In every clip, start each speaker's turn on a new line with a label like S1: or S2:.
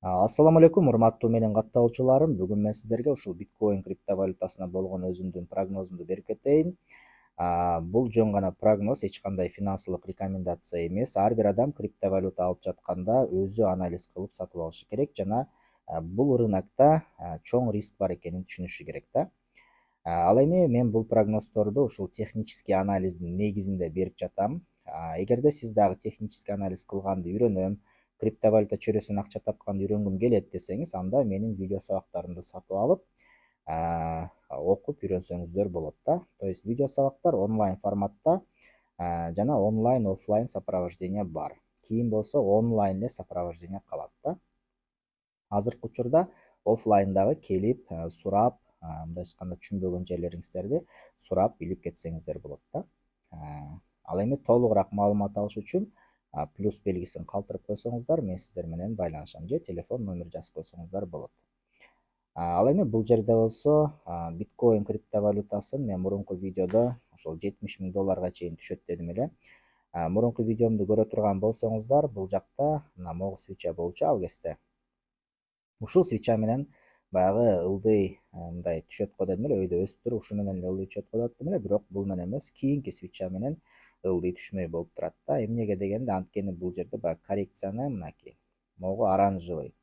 S1: Ассаламу алейкум, урматтуу менин катталуучуларым. Бүгүн мен сиздерге ушул биткоин криптовалютасына болгон өзүмдүн прогнозумду берип кетейин. Бул жөн гана прогноз, эч кандай финансылык рекомендация эмес. Ар бир адам криптовалюта алып жатканда өзү анализ кылып сатып алышы керек жана бул рынокто чоң риск бар экенин түшүнүшү керек да. Ал эми мен бул прогноздорду ушул технический анализдин негизинде берип жатам. Эгерде сиз дагы технический анализ кылганды үйрөнөм, криптовалюта чөйрөсүнөн акча тапканды үйрөнгүм келет десеңиз, анда менин видео сабактарымды сатып алып, окуп үйрөнсөңүздөр болот да. То есть видео сабактар онлайн форматта жана онлайн, оффлайн сопровождение бар. Кийин болсо онлайн эле сопровождение калат да. Азыркы учурда оффлайндагы келип, сурап, мындайча айтканда түшүнбөгөн жерлериңиздерди сурап билип кетсеңиздер болот да. Ал эми толугураак маалымат алыш үчүн плюс белгисин калтырып койсоңуздар, мен сиздер менен байланышам, же телефон номер жазып койсоңуздар болот. Ал эми бул жерде болсо биткоин криптовалютасын мен мурунку видеодо ошол $70.000 чейин түшөт дедим эле. Мурунку видеомду көрө турган болсоңуздар, бул жакта мына могу свеча болчу ал кезде. Ушул свеча менен баягы ылдый мындай түшөт го дедим эле, өйдө өсүп туруп ушу менен эле ылдый түшөт го дедим эле, бирок бул менен эмес, кийинки свеча менен ылдый түшмөй болуп турат да. Эмнеге дегенде, анткени бул жерде баягы коррекцияны мынакей могу оранжевый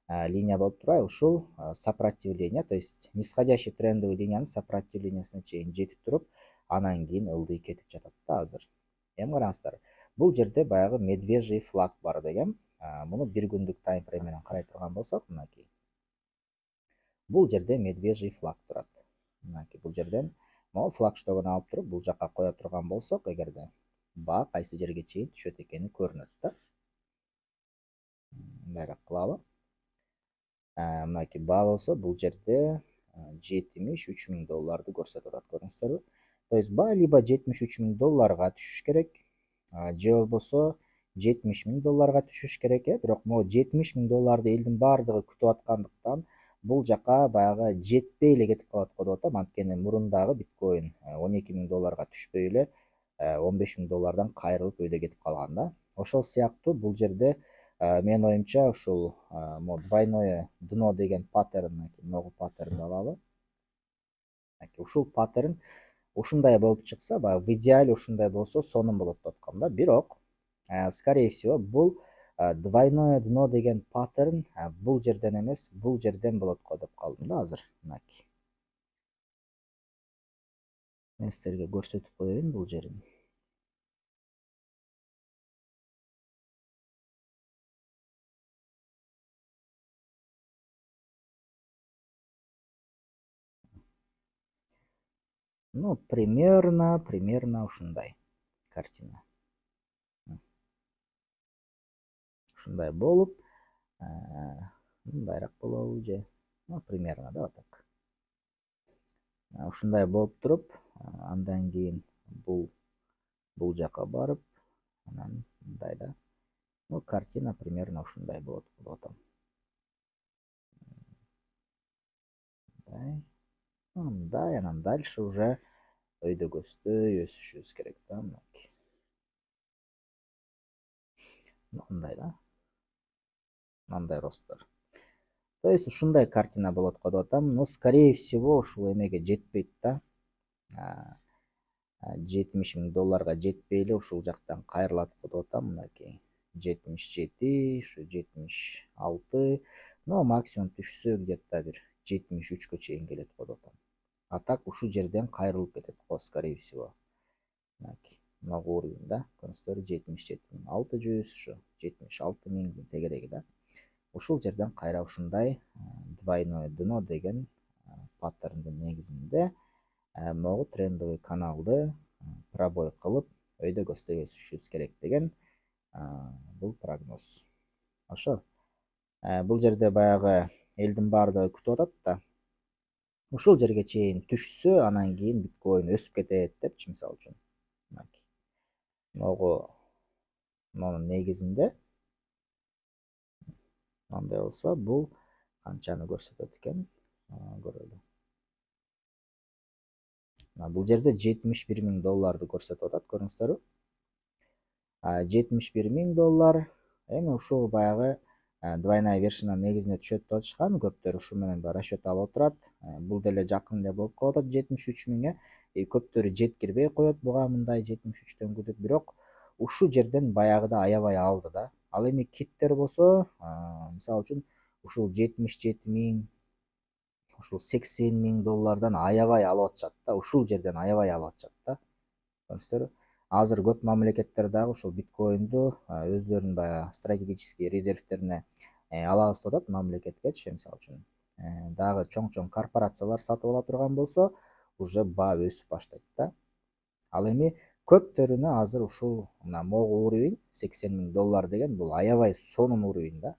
S1: линия болуп турбайбы, ушул сопротивление, то есть нисходящий трендовый линияны сопротивлениясына чейин жетип туруп, анан кийин ылдый кетип жатат да азыр. Эми караңыздар, бул жерде баягы медвежий флаг бар дегем. Муну бир күндүк таймфрейм менен карай турган болсок, мынакей. Бул жерде медвежий флаг турат. Мынакей бул жерден могу флагштогун алып туруп бул жакка кое турган болсок, эгерде баа кайсы жерге чейин түшөт экени көрүнөт да. Мындайраак кылалы. Мынакей баа болсо бул жерде $73.000 көрсөтүп атат, көрдүңүздөрбү? То есть баа либо $73.000 түшүш керек, же болбосо $70.000 түшүш керек, бирок могу $70.000 элдин баардыгы күтүп аткандыктан бул жака баягы жетпей эле кетип калат го деп атам, анткени мурун дагы биткоин $12.000 түшпөй эле $15.000 кайрылып өйдө кетип калган да. Ошол сыяктуу бул жерде менин оюмча ушул двойное дно деген паттерн, могу паттернди алалы. Ушул паттерн ушундай болуп чыкса, баягы в идеале ушундай болсо сонун болот деп аткам да. Бирок скорее всего бул двойное дно деген паттерн бул жерден эмес, бул жерден болот го деп калдым да азыр. Мынакей. Мен сиздерге көрсөтүп коеюн бул жерин. Ну, примерно ушундай картина. Ушундай болуп, мындайраак болобу же? Ну, примерно да, так. Ушундай болуп туруп, андан кийин бул жака барып, анан мындай да. Ну, картина примерно ушундай болот деп атам. Мындай, анан дальше уже өйдөгөстөй өсүшүбүз керек да, мынакей. Мындай да. Мындай росттор. То есть ушундай картина болот го деп атам. Но скорее всего ушул эмеге жетпейт да. $70.000 жетпей эле ушул жактан кайрылат го деп атам, мынакей. 77, ушу 76, но максимум түшсө где-то бир 73кө чейин келет го деп атам. А так ушул жерден кайрылып кетет го, скорее всего. Мынакей, могу уровень да, көрүңүздөр 77.600, ушу 76.000 тегереги да. Ушул жерден кайра ушундай двойное дно деген паттерндин негизинде могу трендовый каналды пробой кылып өйдөгөстөй өсүшүбүз керек деген бул прогноз. Ошо бул жерде баягы элдин баардыгы күтүп атат да. Ушул жерге чейин түшсө, анан кийин биткоин өсүп кетет депчи, мисалы үчүн. Могу монун негизинде мындай болсо, бул канчаны көрсөтөт экен, көрөлү. Бул жерде $71.000 көрсөтүп атат, көрүңүздөрбү? $71.000. Эми ушул баягы двойная вершина негизине түшөт деп атышкан. Көптөр ушу менен расчет алып отурат. Бул деле жакын эле болуп калып атат 73.000 көптөрү жеткирбей коет буга мындай 73 күтүп. Бирок ушул жерден баягыда аябай алды да. Ал эми киттер болсо, мисалы үчүн ушул 77.000, ушул 80.000 доллардан аябай алып атышат да. Ушул жерден аябай алып атышат да. Көрдүңүздөрбү? Азыр көп мамлекеттер дагы ушул биткоинду өздөрүнүн баягы стратегический резервтерине алабыз деп атат мамлекеткечи. Мисалы үчүн дагы чоң корпорациялар сатып ала турган болсо, уже баа өсүп баштайт да. Ал эми көптөрүнө азыр ушул мына могу уровень 80.000 доллар деген бул аябай сонун уровень да.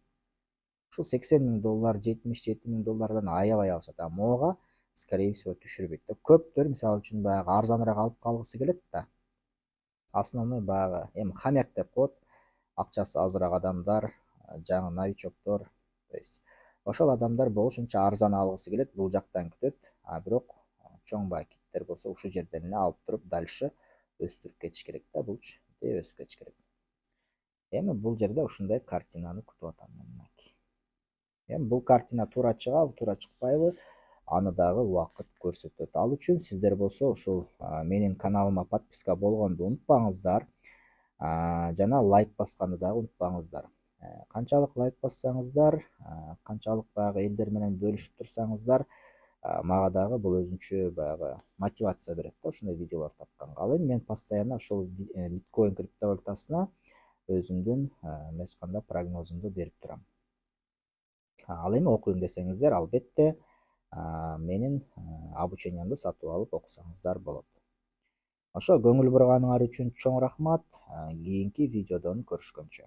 S1: Ушул 80.000 доллар, 77.000 доллардан аябай алышат. Мога скорее всего түшүрбөйт да. Көптөр мисалы үчүн баягы арзаныраак алып калгысы келет да. Основной баягы эми хамяк деп коет, акчасы азыраак адамдар, жаңы новичоктор, то есть ошол адамдар болушунча арзан алгысы келет, бул жактан күтөт. Бирок чоң баягы киттер болсо ушул жерден эле алып туруп дальше өстүрүп кетиш керек да, булчу деп өсүп кетиш керек. Эми бул жерде ушундай картинаны күтүп атам мен мынакей. Эми бул картина туура чыгабы, туура чыкпайбы, аны дагы убакыт көрсөтөт. Ал үчүн сиздер болсо ушул менин каналыма подписка болгонду унутпаңыздар. Жана лайк басканды дагы унутпаңыздар. Канчалык лайк бассаңыздар, канчалык баягы элдер менен бөлүшүп турсаңыздар, мага дагы бул өзүнчө баягы мотивация берет да ушундай видеолор тартканга. Ал эми мен постоянно ошол биткоин криптовалютасына өзүмдүн мындай айтканда прогнозумду берип турам. Ал эми окуйм десеңиздер, албетте менин обучениямды сатып алып окусаңыздар болот. Ошо көңүл бурганыңар үчүн чоң рахмат. Кийинки видеодон көрүшкөнчө.